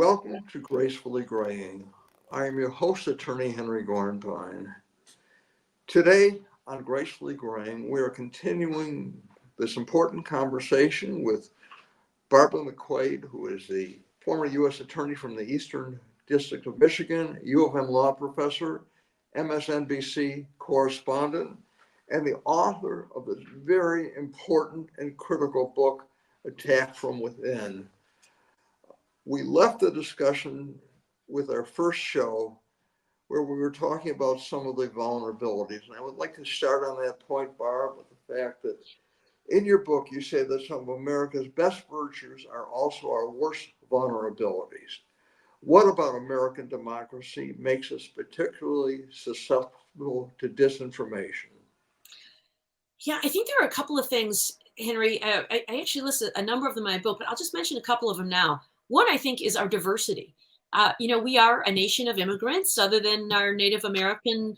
Welcome to Gracefully Graying. I am your host, Attorney Henry Gornbein. Today on Gracefully Graying, we are continuing this important conversation with Barbara McQuade, who is the former U.S. Attorney from the Eastern District of Michigan, U of M law professor, MSNBC correspondent, and the author of this very important and critical book, Attack from Within. We left the discussion with our first show where we were talking about some of the vulnerabilities. And I would like to start on that point, Barb, with the fact that in your book, you say that some of America's best virtues are also our worst vulnerabilities. What about American democracy makes us particularly susceptible to disinformation? Yeah, I think there are a couple of things, Henry. I actually listed a number of them in my book, but I'll just mention a couple of them now. One, I think, is our diversity. We are a nation of immigrants, other than our Native American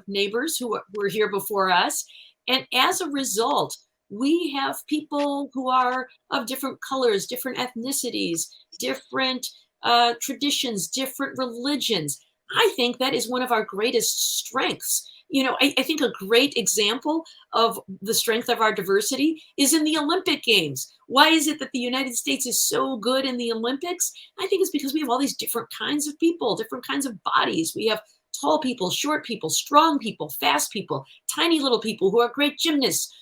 neighbors who were here before us. And as a result, we have people who are of different colors, different ethnicities, different traditions, different religions. I think that is one of our greatest strengths. I think a great example of the strength of our diversity is in the Olympic Games. Why is it that the United States is so good in the Olympics? I think it's because we have all these different kinds of people, different kinds of bodies. We have tall people, short people, strong people, fast people, tiny little people who are great gymnasts.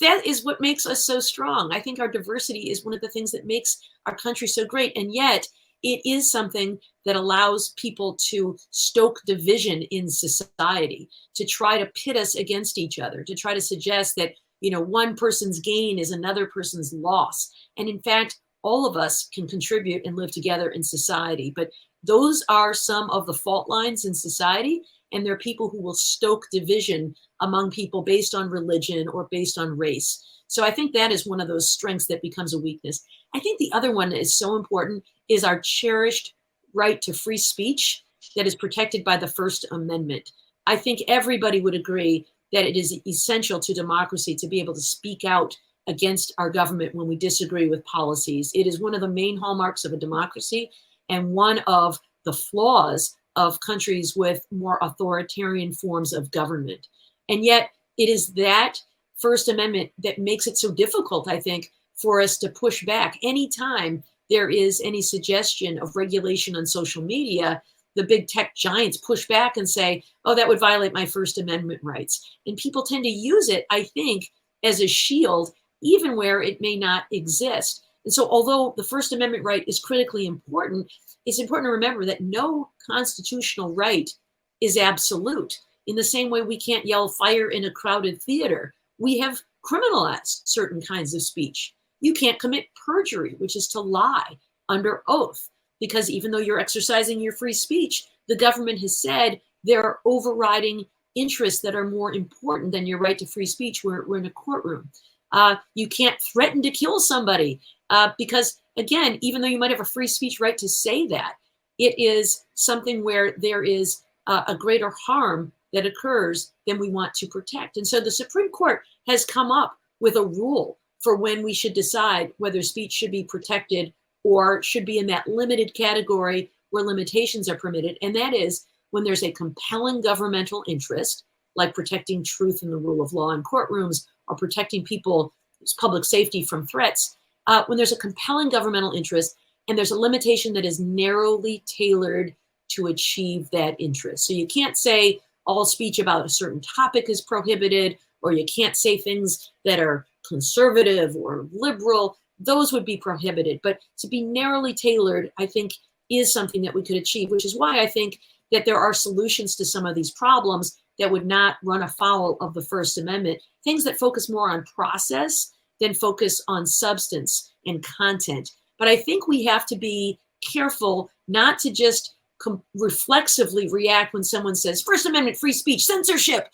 That is what makes us so strong. I think our diversity is one of the things that makes our country so great. And yet, it is something that allows people to stoke division in society, to try to pit us against each other, to try to suggest that, one person's gain is another person's loss. And in fact, all of us can contribute and live together in society. But those are some of the fault lines in society. And there are people who will stoke division among people based on religion or based on race. So I think that is one of those strengths that becomes a weakness. I think the other one that is so important is our cherished right to free speech that is protected by the First Amendment. I think everybody would agree that it is essential to democracy to be able to speak out against our government when we disagree with policies. It is one of the main hallmarks of a democracy and one of the flaws of countries with more authoritarian forms of government. And yet it is that First Amendment that makes it so difficult, I think, for us to push back. Anytime there is any suggestion of regulation on social media, the big tech giants push back and say, oh, that would violate my First Amendment rights. And people tend to use it, I think, as a shield, even where it may not exist. And so although the First Amendment right is critically important, it's important to remember that no constitutional right is absolute. In the same way we can't yell fire in a crowded theater, we have criminalized certain kinds of speech. You can't commit perjury, which is to lie under oath, because even though you're exercising your free speech, the government has said there are overriding interests that are more important than your right to free speech. We're in a courtroom. You can't threaten to kill somebody because, again, even though you might have a free speech right to say that, it is something where there is a greater harm that occurs than we want to protect. And so the Supreme Court has come up with a rule for when we should decide whether speech should be protected or should be in that limited category where limitations are permitted. And that is when there's a compelling governmental interest, like protecting truth and the rule of law in courtrooms or protecting people's public safety from threats, when there's a compelling governmental interest and there's a limitation that is narrowly tailored to achieve that interest. So you can't say all speech about a certain topic is prohibited, or you can't say things that are conservative or liberal. Those would be prohibited. But to be narrowly tailored, I think, is something that we could achieve, which is why I think that there are solutions to some of these problems that would not run afoul of the First Amendment, things that focus more on process than focus on substance and content. But I think we have to be careful not to just reflexively react when someone says First Amendment, free speech, censorship,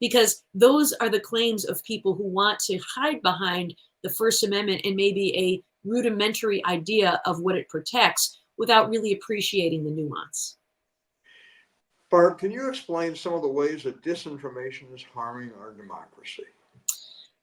because those are the claims of people who want to hide behind the First Amendment and maybe a rudimentary idea of what it protects without really appreciating the nuance. Barb, can you explain some of the ways that disinformation is harming our democracy?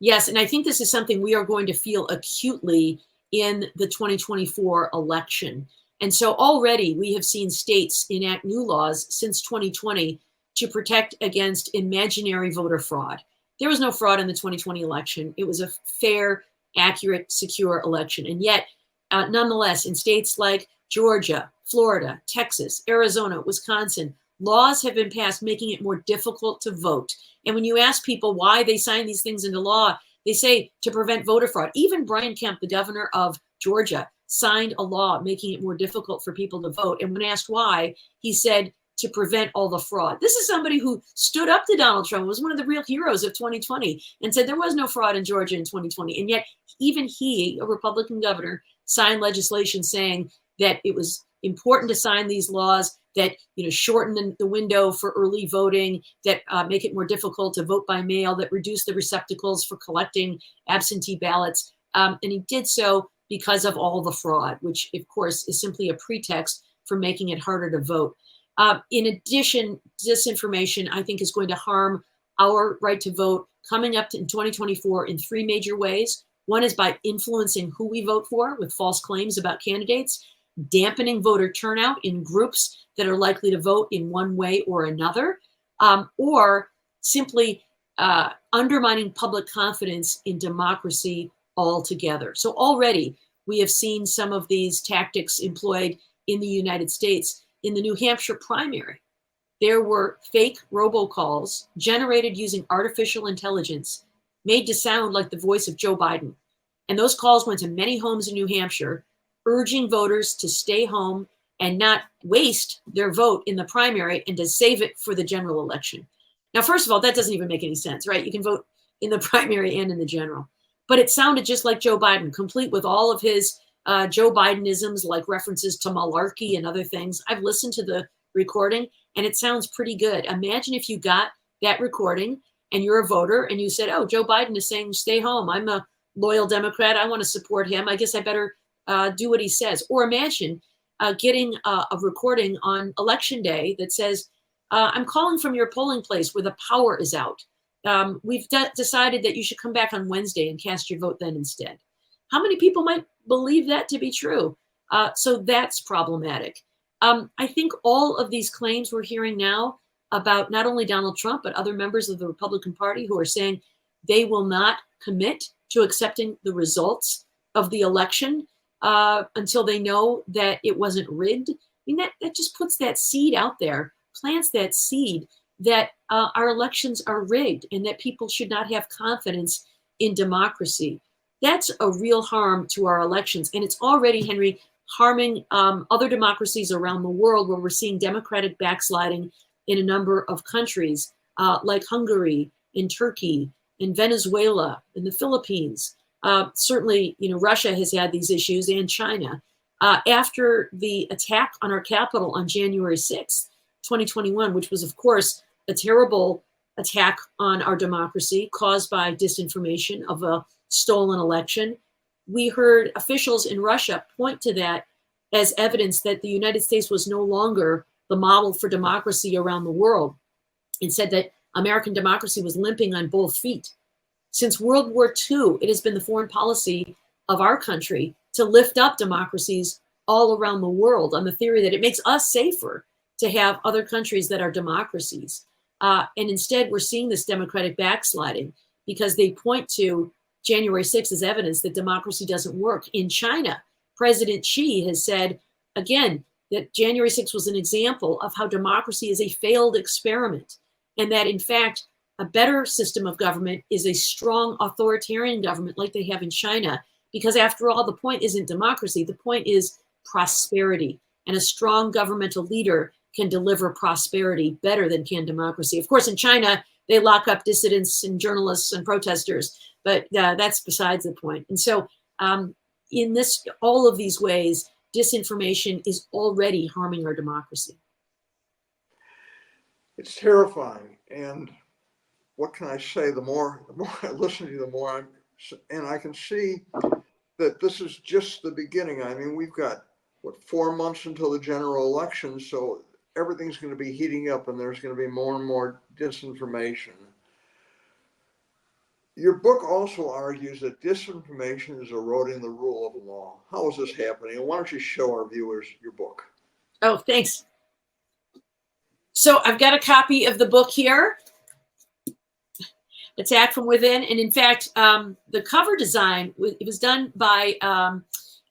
Yes, and I think this is something we are going to feel acutely in the 2024 election. And so already we have seen states enact new laws since 2020 to protect against imaginary voter fraud. There was no fraud in the 2020 election. It was a fair, accurate, secure election. And yet, nonetheless, in states like Georgia, Florida, Texas, Arizona, Wisconsin, laws have been passed making it more difficult to vote. And when you ask people why they sign these things into law, they say to prevent voter fraud. Even Brian Kemp, the governor of Georgia, signed a law making it more difficult for people to vote. And when asked why, he said to prevent all the fraud. This is somebody who stood up to Donald Trump, was one of the real heroes of 2020, and said there was no fraud in Georgia in 2020. And yet even he, a Republican governor, signed legislation saying that it was important to sign these laws that shorten the window for early voting, that make it more difficult to vote by mail, that reduce the receptacles for collecting absentee ballots. And he did so because of all the fraud, which of course is simply a pretext for making it harder to vote. In addition, disinformation, I think, is going to harm our right to vote coming up in 2024 in three major ways. One is by influencing who we vote for with false claims about candidates, dampening voter turnout in groups that are likely to vote in one way or another, or simply undermining public confidence in democracy altogether. So already we have seen some of these tactics employed in the United States. In the New Hampshire primary, there were fake robocalls generated using artificial intelligence made to sound like the voice of Joe Biden. And those calls went to many homes in New Hampshire, urging voters to stay home and not waste their vote in the primary and to save it for the general election. Now, first of all, that doesn't even make any sense, right? You can vote in the primary and in the general. But it sounded just like Joe Biden, complete with all of his Joe Bidenisms, like references to malarkey and other things. I've listened to the recording and it sounds pretty good. Imagine if you got that recording and you're a voter and you said, oh, Joe Biden is saying stay home. I'm a loyal Democrat. I want to support him. I guess I better do what he says. Or imagine getting a recording on election day that says, I'm calling from your polling place where the power is out. We've decided that you should come back on Wednesday and cast your vote then instead. How many people might believe that to be true? So that's problematic. I think all of these claims we're hearing now about not only Donald Trump, but other members of the Republican Party who are saying they will not commit to accepting the results of the election until they know that it wasn't rigged. I mean, that just puts that seed out there, plants that seed that our elections are rigged and that people should not have confidence in democracy. That's a real harm to our elections. And it's already, Henry, harming other democracies around the world where we're seeing democratic backsliding in a number of countries like Hungary, in Turkey, in Venezuela, in the Philippines. Certainly, Russia has had these issues, and China. After the attack on our Capitol on January 6th, 2021, which was, of course, a terrible attack on our democracy caused by disinformation of a stolen election, we heard officials in Russia point to that as evidence that the United States was no longer the model for democracy around the world, and said that American democracy was limping on both feet. Since World War II, it has been the foreign policy of our country to lift up democracies all around the world on the theory that it makes us safer to have other countries that are democracies. And instead, we're seeing this democratic backsliding because they point to January 6th as evidence that democracy doesn't work. In China, President Xi has said, again, that January 6th was an example of how democracy is a failed experiment, and that, in fact, a better system of government is a strong authoritarian government like they have in China, because after all, the point isn't democracy. The point is prosperity, and a strong governmental leader can deliver prosperity better than can democracy. Of course, in China, they lock up dissidents and journalists and protesters, but that's besides the point. And so in all of these ways, disinformation is already harming our democracy. It's terrifying. And what can I say? The more I listen to you, the more I can see that this is just the beginning. I mean, we've got, 4 months until the general election. So everything's going to be heating up and there's going to be more and more disinformation. Your book also argues that disinformation is eroding the rule of law. How is this happening? And why don't you show our viewers your book? Oh, thanks. So I've got a copy of the book here, Attack from Within. And in fact, the cover design, it was done by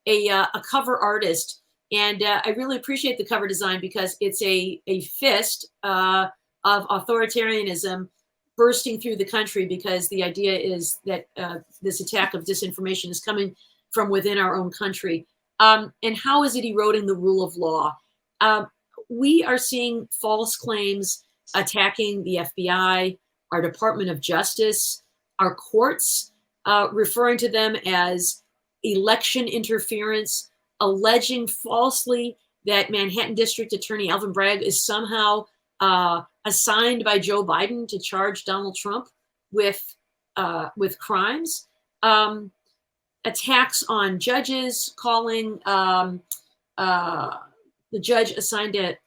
a cover artist. And I really appreciate the cover design because it's a fist of authoritarianism bursting through the country, because the idea is that this attack of disinformation is coming from within our own country. And how is it eroding the rule of law? We are seeing false claims attacking the FBI, our Department of Justice, our courts, referring to them as election interference, alleging falsely that Manhattan District Attorney Alvin Bragg is somehow assigned by Joe Biden to charge Donald Trump with crimes. Attacks on judges, calling the judge assigned to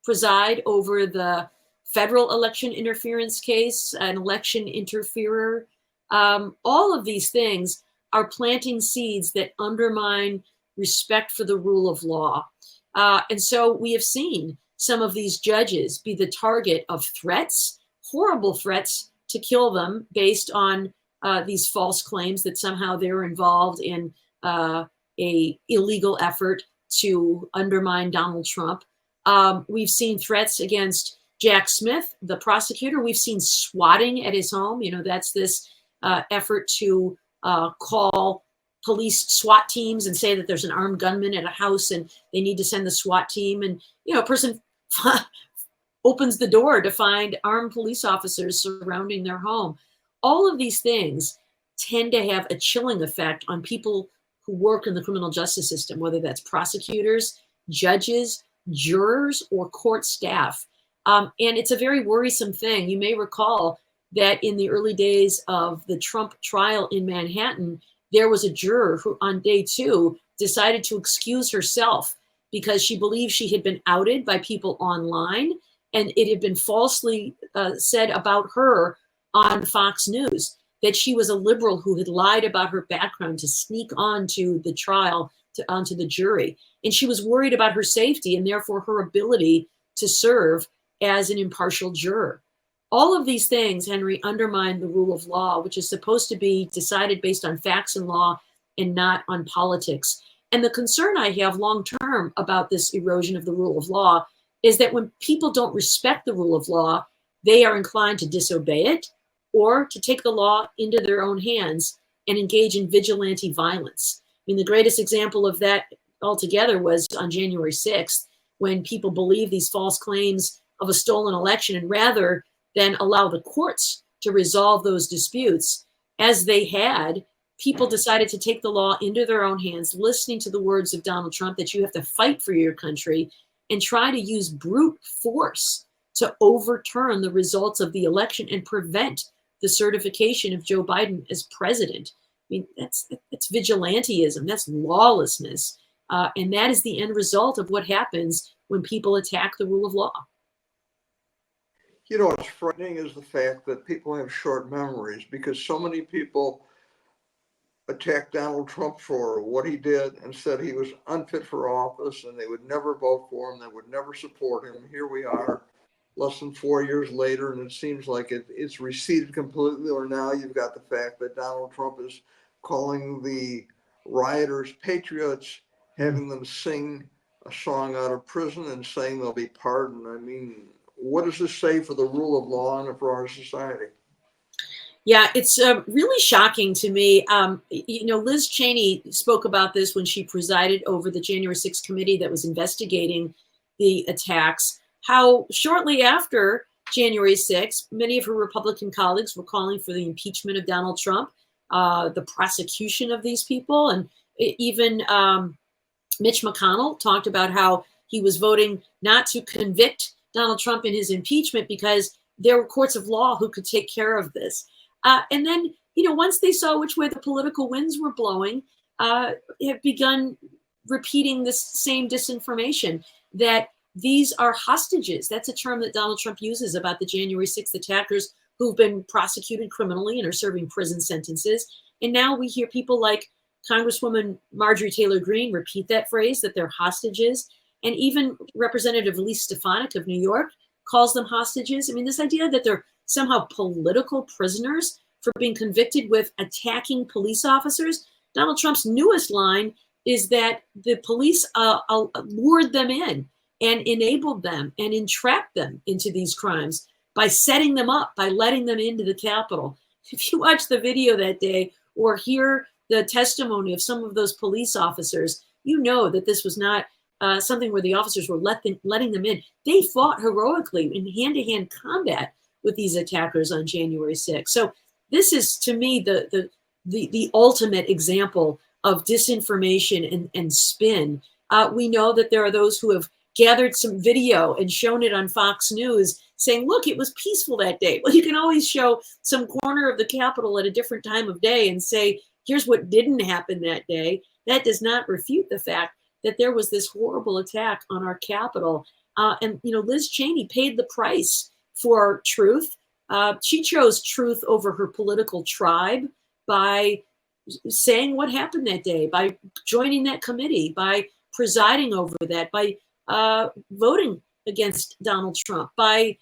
preside over the federal election interference case an election interferer. All of these things are planting seeds that undermine respect for the rule of law. And so we have seen some of these judges be the target of threats, horrible threats to kill them based on these false claims that somehow they're involved in a illegal effort to undermine Donald Trump. We've seen threats against Jack Smith, the prosecutor. We've seen swatting at his home. You know, that's this effort to call police SWAT teams and say that there's an armed gunman at a house and they need to send the SWAT team. And, you know, a person opens the door to find armed police officers surrounding their home. All of these things tend to have a chilling effect on people who work in the criminal justice system, whether that's prosecutors, judges, jurors, or court staff. And it's a very worrisome thing. You may recall that in the early days of the Trump trial in Manhattan, there was a juror who on day 2 decided to excuse herself because she believed she had been outed by people online and it had been falsely said about her on Fox News that she was a liberal who had lied about her background to sneak onto the trial, onto the jury. And she was worried about her safety and therefore her ability to serve as an impartial juror. All of these things, Henry, undermine the rule of law, which is supposed to be decided based on facts and law and not on politics. And the concern I have long term about this erosion of the rule of law is that when people don't respect the rule of law, they are inclined to disobey it or to take the law into their own hands and engage in vigilante violence. I mean, the greatest example of that altogether was on January 6th, when people believed these false claims of a stolen election, and rather than allow the courts to resolve those disputes, as they had, people decided to take the law into their own hands, listening to the words of Donald Trump that you have to fight for your country and try to use brute force to overturn the results of the election and prevent the certification of Joe Biden as president. I mean, that's vigilantism, that's lawlessness. And that is the end result of what happens when people attack the rule of law. You know, what's frightening is the fact that people have short memories, because so many people attacked Donald Trump for what he did and said he was unfit for office and they would never vote for him, they would never support him. Here we are, less than 4 years later, and it seems like it's receded completely. Or now you've got the fact that Donald Trump is calling the rioters patriots, having them sing a song out of prison and saying they'll be pardoned. I mean, what does this say for the rule of law and for our society? Yeah, it's really shocking to me. You know, Liz Cheney spoke about this when she presided over the January 6th committee that was investigating the attacks, how shortly after January 6th, many of her Republican colleagues were calling for the impeachment of Donald Trump, the prosecution of these people. And even Mitch McConnell talked about how he was voting not to convict Donald Trump in his impeachment because there were courts of law who could take care of this. And then, you know, once they saw which way the political winds were blowing, have begun repeating this same disinformation that these are hostages. That's a term that Donald Trump uses about the January 6th attackers who've been prosecuted criminally and are serving prison sentences. And now we hear people like Congresswoman Marjorie Taylor Greene repeat that phrase, that they're hostages. And even Representative Elise Stefanik of New York calls them hostages. I mean, this idea that they're somehow political prisoners for being convicted with attacking police officers. Donald Trump's newest line is that the police lured them in and enabled them and entrapped them into these crimes by setting them up, by letting them into the Capitol. If you watch the video that day or hear the testimony of some of those police officers, you know that this was not something where the officers were letting them in. They fought heroically in hand-to-hand combat with these attackers on January 6th. So this is, to me, the ultimate example of disinformation and spin. We know that there are those who have gathered some video and shown it on Fox News saying, look, it was peaceful that day. Well, you can always show some corner of the Capitol at a different time of day and say, here's what didn't happen that day. That does not refute the fact that there was this horrible attack on our Capitol. And, you know, Liz Cheney paid the price for truth. She chose truth over her political tribe by saying what happened that day, by joining that committee, by presiding over that, by voting against Donald Trump, by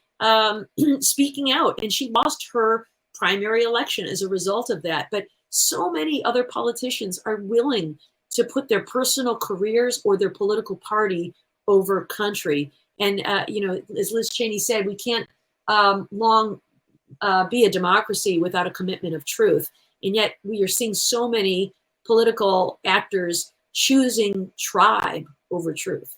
speaking out. And she lost her primary election as a result of that. But so many other politicians are willing to put their personal careers or their political party over country. And, you know, as Liz Cheney said, we can't long be a democracy without a commitment of truth. And yet we are seeing so many political actors choosing tribe over truth.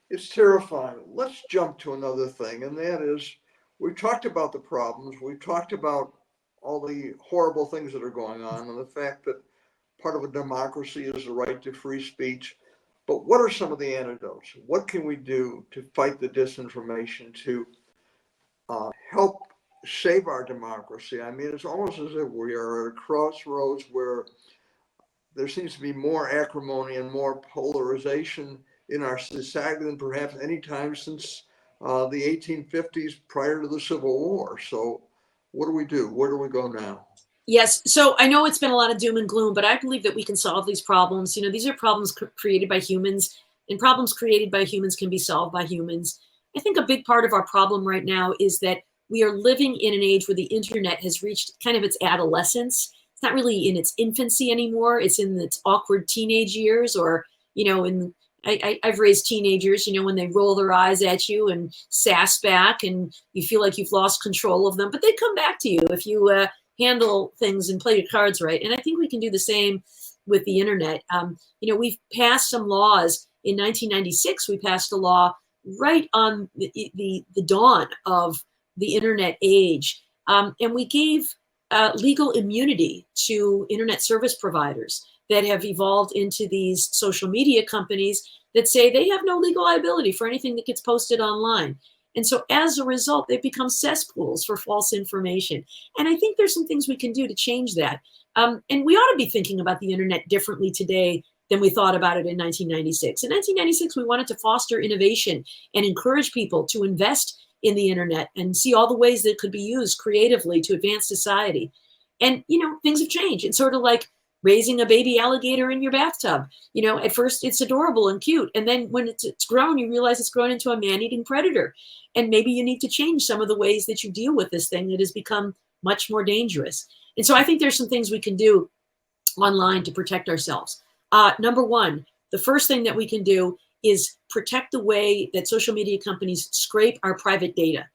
It's terrifying. Let's jump to another thing, and that is, we've talked about the problems. We've talked about all the horrible things that are going on and the fact that part of a democracy is the right to free speech. But what are some of the antidotes? What can we do to fight the disinformation, to help save our democracy? I mean, it's almost as if we are at a crossroads where there seems to be more acrimony and more polarization in our society than perhaps any time since the 1850s prior to the Civil War. So what do we do? Where do we go now? Yes. So I know it's been a lot of doom and gloom, but I believe that we can solve these problems. You know, these are problems created by humans, and problems created by humans can be solved by humans. I think a big part of our problem right now is that we are living in an age where the internet has reached kind of its adolescence. It's not really in its infancy anymore. It's in its awkward teenage years, or, you know, I've raised teenagers, you know, when they roll their eyes at you and sass back and you feel like you've lost control of them, but they come back to you if you handle things and play your cards right. And I think we can do the same with the internet. You know, we've passed some laws. In 1996, we passed a law right on the dawn of the internet age. And we gave legal immunity to internet service providers that have evolved into these social media companies that say they have no legal liability for anything that gets posted online. And so as a result, they've become cesspools for false information. And I think there's some things we can do to change that. And we ought to be thinking about the internet differently today than we thought about it in 1996. In 1996, we wanted to foster innovation and encourage people to invest in the internet and see all the ways that it could be used creatively to advance society. And, you know, things have changed. It's sort of like raising a baby alligator in your bathtub. You know, at first it's adorable and cute. And then when it's grown, you realize it's grown into a man-eating predator. And maybe you need to change some of the ways that you deal with this thing that has become much more dangerous. And so I think there's some things we can do online to protect ourselves. Number one, the first thing that we can do is protect the way that social media companies scrape our private data.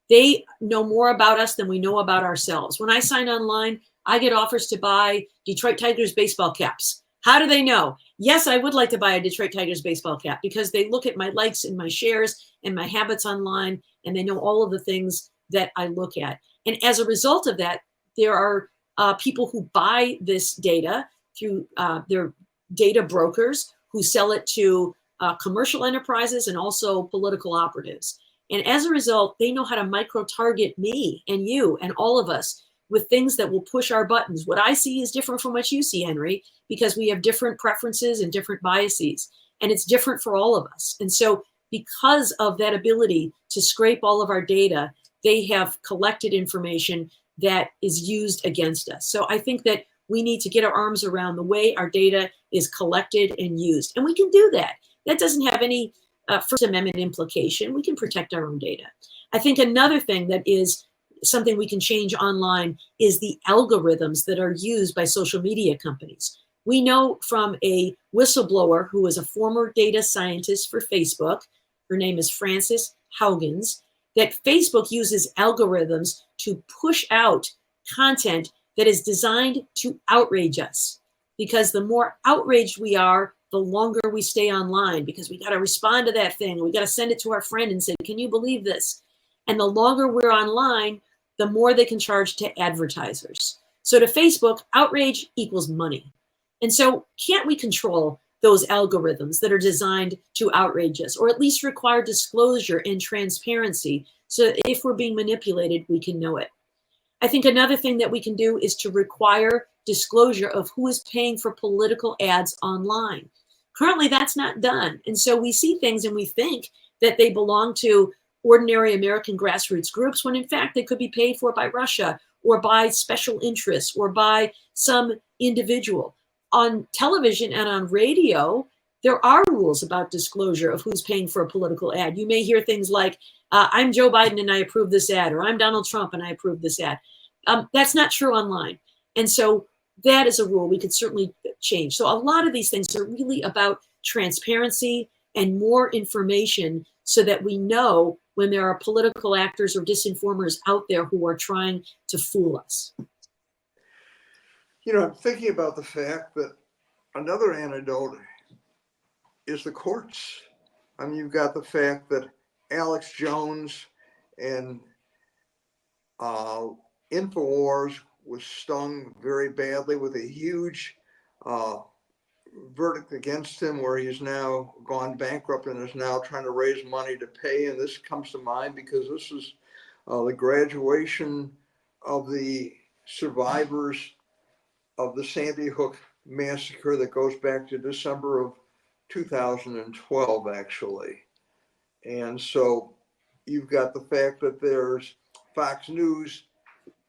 They know more about us than we know about ourselves. When I sign online, I get offers to buy Detroit Tigers baseball caps. How do they know? Yes, I would like to buy a Detroit Tigers baseball cap because they look at my likes and my shares and my habits online, and they know all of the things that I look at. And as a result of that, there are people who buy this data through their data brokers who sell it to commercial enterprises and also political operatives. And as a result, they know how to micro-target me and you and all of us with things that will push our buttons. What I see is different from what you see, Henry, because we have different preferences and different biases, and it's different for all of us. And so because of that ability to scrape all of our data, they have collected information that is used against us. So I think that we need to get our arms around the way our data is collected and used. And we can do that. That doesn't have any First Amendment implication. We can protect our own data. I think another thing that is something we can change online is the algorithms that are used by social media companies. We know from a whistleblower who was a former data scientist for Facebook, her name is Frances Haugens, that Facebook uses algorithms to push out content that is designed to outrage us. Because the more outraged we are, the longer we stay online, because we got to respond to that thing. We got to send it to our friend and say, can you believe this? And the longer we're online, the more they can charge to advertisers. So to Facebook, outrage equals money. And so can't we control those algorithms that are designed to outrage us, or at least require disclosure and transparency so that if we're being manipulated, we can know it? I think another thing that we can do is to require disclosure of who is paying for political ads online. Currently, that's not done. And so we see things and we think that they belong to ordinary American grassroots groups, when in fact they could be paid for by Russia or by special interests or by some individual. On television and on radio, there are rules about disclosure of who's paying for a political ad. You may hear things like, I'm Joe Biden and I approve this ad, or I'm Donald Trump and I approve this ad. That's not true online. And so that is a rule we could certainly change. So a lot of these things are really about transparency and more information so that we know when there are political actors or disinformers out there who are trying to fool us. You know, I'm thinking about the fact that another antidote is the courts. I mean, you've got the fact that Alex Jones and InfoWars was stung very badly with a huge verdict against him, where he's now gone bankrupt and is now trying to raise money to pay. And this comes to mind because this is the graduation of the survivors of the Sandy Hook massacre that goes back to December of 2012, actually. And so you've got the fact that there's Fox News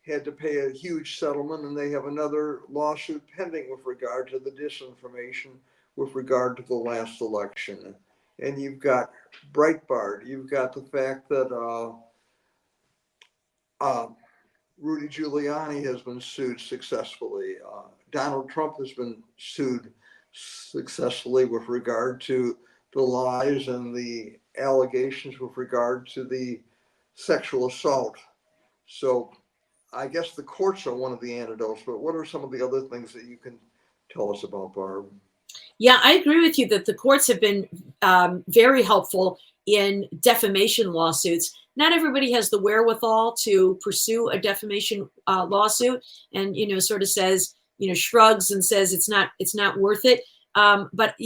had to pay a huge settlement, and they have another lawsuit pending with regard to the disinformation with regard to the last election. And you've got Breitbart. You've got the fact that Rudy Giuliani has been sued successfully. Donald Trump has been sued successfully with regard to the lies and the allegations with regard to the sexual assault. So I guess the courts are one of the antidotes, but what are some of the other things that you can tell us about, Barb? Yeah, I agree with you that the courts have been very helpful in defamation lawsuits. Not everybody has the wherewithal to pursue a defamation lawsuit, and sort of says, shrugs and says it's not worth it. But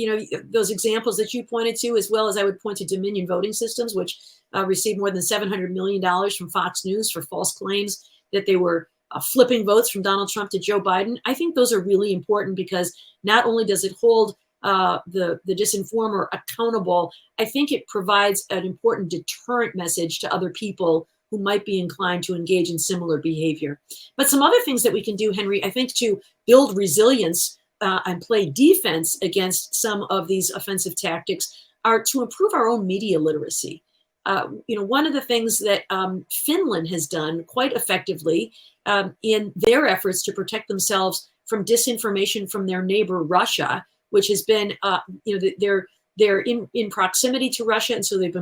those examples that you pointed to, as well as I would point to Dominion Voting Systems, which received more than $700 million from Fox News for false claims that they were flipping votes from Donald Trump to Joe Biden. I think those are really important because not only does it hold the disinformer accountable, I think it provides an important deterrent message to other people who might be inclined to engage in similar behavior. But some other things that we can do, Henry, I think, to build resilience and play defense against some of these offensive tactics are to improve our own media literacy. One of the things that Finland has done quite effectively in their efforts to protect themselves from disinformation from their neighbor Russia, which has been, they're in proximity to Russia, and so they've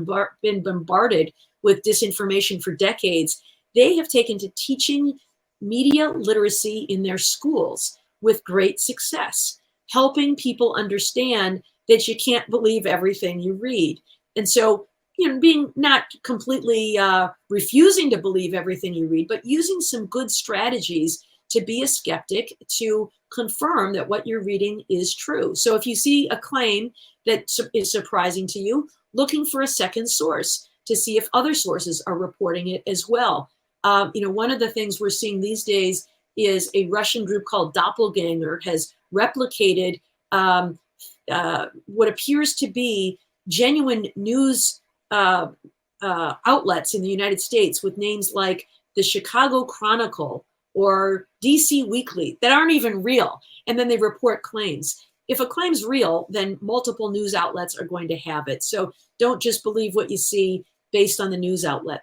been bombarded with disinformation for decades. They have taken to teaching media literacy in their schools with great success, helping people understand that you can't believe everything you read. And so, being not completely refusing to believe everything you read, but using some good strategies to be a skeptic, to confirm that what you're reading is true. So if you see a claim that is surprising to you, looking for a second source to see if other sources are reporting it as well. One of the things we're seeing these days is a Russian group called Doppelganger has replicated what appears to be genuine news outlets in the United States with names like the Chicago Chronicle or DC Weekly that aren't even real, and then they report claims. If a claim's real, then multiple news outlets are going to have it. So don't just believe what you see based on the news outlet.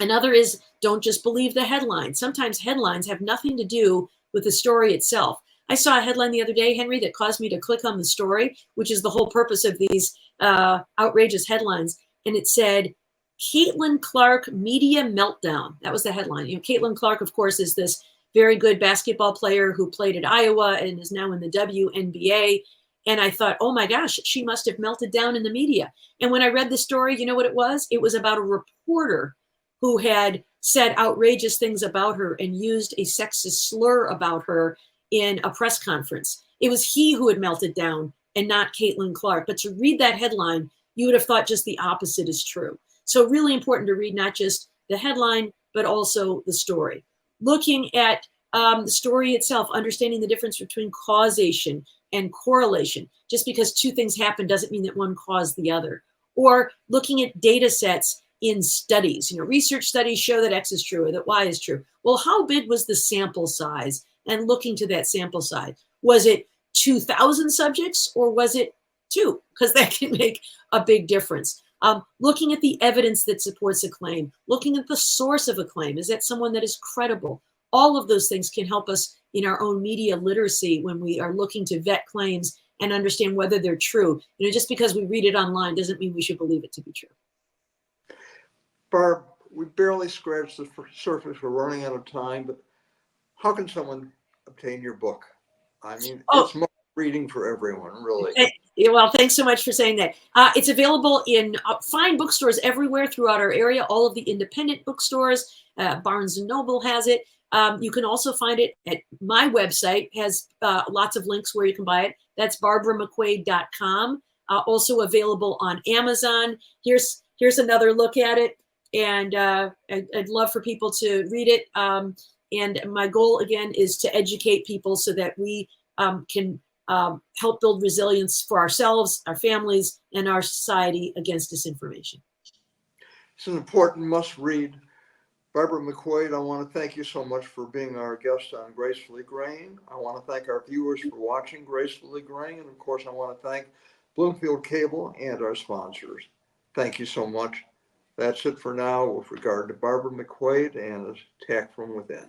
Another is don't just believe the headline. Sometimes headlines have nothing to do with the story itself. I saw a headline the other day, Henry, that caused me to click on the story, which is the whole purpose of these outrageous headlines. And it said, Caitlin Clark media meltdown. That was the headline. You know, Caitlin Clark, of course, is this very good basketball player who played at Iowa and is now in the WNBA. And I thought, oh my gosh, she must have melted down in the media. And when I read the story, you know what it was? It was about a reporter who had said outrageous things about her and used a sexist slur about her in a press conference. It was he who had melted down and not Caitlin Clark. But to read that headline, you would have thought just the opposite is true. So really important to read not just the headline, but also the story. Looking at the story itself, understanding the difference between causation and correlation. Just because two things happen doesn't mean that one caused the other. Or looking at data sets in studies. You know, research studies show that X is true or that Y is true. Well, how big was the sample size? And looking to that sample size. Was it 2,000 subjects or was it 2? Because that can make a big difference. Looking at the evidence that supports a claim, looking at the source of a claim. Is that someone that is credible? All of those things can help us in our own media literacy when we are looking to vet claims and understand whether they're true. You know, just because we read it online doesn't mean we should believe it to be true. Barb, we barely scratched the surface. We're running out of time, but how can someone obtain your book? I mean, it's more reading for everyone, really. Well, thanks so much for saying that. It's available in fine bookstores everywhere throughout our area, all of the independent bookstores. Barnes & Noble has it. You can also find it at my website, has lots of links where you can buy it. That's barbaramcquade.com. Also available on Amazon. Here's another look at it. And I'd love for people to read it. And my goal, again, is to educate people so that we can help build resilience for ourselves, our families, and our society against disinformation. It's an important must-read. Barbara McQuade, I want to thank you so much for being our guest on Gracefully Graying. I want to thank our viewers for watching Gracefully Graying. And of course, I want to thank Bloomfield Cable and our sponsors. Thank you so much. That's it for now with regard to Barbara McQuade and Attack from Within.